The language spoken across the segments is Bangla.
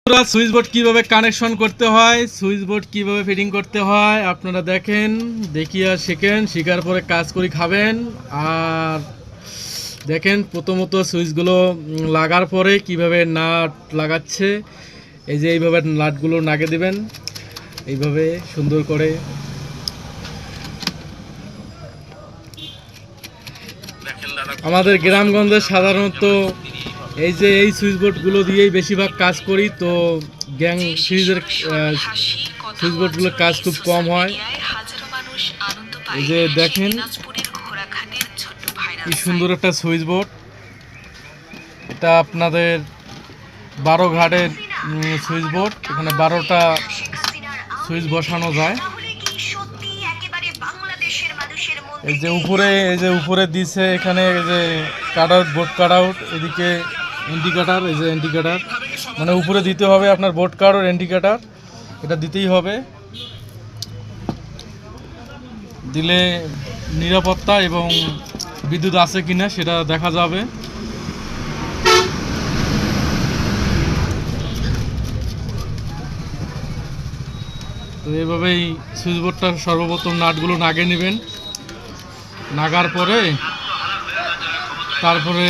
সুইচ বোর্ড কিভাবে কানেকশন করতে হয়, সুইচ বোর্ড কিভাবে ফিটিং করতে হয় আপনারা দেখেন, দেখিয়া শেখেন, শেখার পরে কাজ করি খাবেন। আর দেখেন প্রথমত সুইচগুলো লাগার পরে কিভাবে নাট লাগাচ্ছে। এই যে এইভাবে নাটগুলো লাগিয়ে দিবেন, এইভাবে সুন্দর করে। আমাদের গ্রামগঞ্জে সাধারণত এই যে এই সুইচ বোর্ডগুলো দিয়েই বেশিরভাগ কাজ করি, তো গ্যাং ফ্রিজের সুইচ বোর্ডগুলোর কাজ খুব কম হয়। এই যে দেখেন কি সুন্দর একটা সুইচ বোর্ড, এটা আপনাদের 12 ঘাটের সুইচ বোর্ড। এখানে 12টা সুইচ বসানো যায়। এই যে উপরে দিছে এখানে এই যে cut out, board cut out, এদিকে ইন্ডিকেটার, এই যে ইন্ডিকেটার মানে উপরে দিতে হবে আপনার বোর্ড কাট আউট, ইন্ডিকেটার এটা দিতেই হবে, দিলে নিরাপত্তা এবং বিদ্যুৎ আছে কিনা সেটা দেখা যাবে। তো এইভাবেই সুইচ বোর্ডটা সর্বপ্রথম নাটগুলো নাগিয়ে নেবেন, নাগার পরে তারপরে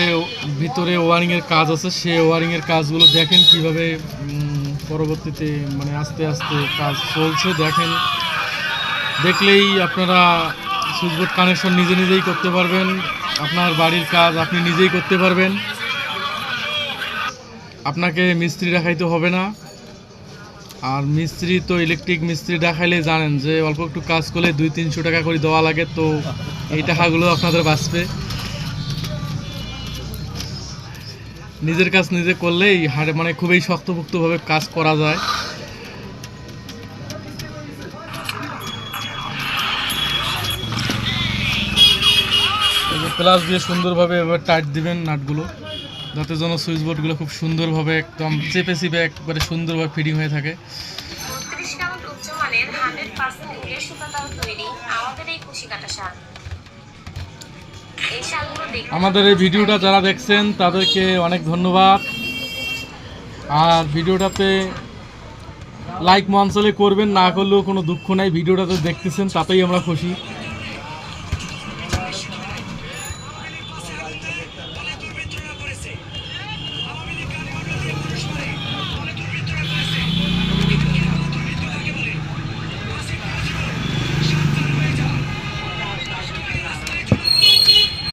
ভিতরে ওয়ারিংয়ের কাজ আছে, সে ওয়ারিংয়ের কাজগুলো দেখেন কিভাবে পরবর্তীতে মানে আস্তে আস্তে কাজ চলছে। দেখেন, দেখলেই আপনারা সুইচ বোর্ড কানেকশন নিজেই করতে পারবেন, আপনার বাড়ির কাজ আপনি নিজেই করতে পারবেন, আপনাকে মিস্ত্রি দেখাইতে হবে না। আর মিস্ত্রি তো ইলেকট্রিক মিস্ত্রি দেখাইলে জানেন যে অল্প একটু কাজ করলে 200-300 টাকা করে দেওয়া লাগে, তো এই টাকাগুলো আপনাদের বাঁচবে। নিজের কাজ নিজে করলেই মানে খুবই শক্তপোক্তভাবে কাজ করা যায়। প্লাস দিয়ে সুন্দরভাবে এবার টাইট দিবেন নাটগুলো, যাতে যেন সুইচ বোর্ডগুলো খুব সুন্দরভাবে একদম চেপে একবারে সুন্দরভাবে ফিটিং হয়ে থাকে। আমাদের এই ভিডিওটা যারা দেখছেন তাদেরকে অনেক ধন্যবাদ। আর ভিডিওটাতে লাইক মঞ্চলে করবেন, না করলেও কোনো দুঃখ নাই, ভিডিওটাতে দেখতেছেন তাতেই আমরা খুশি।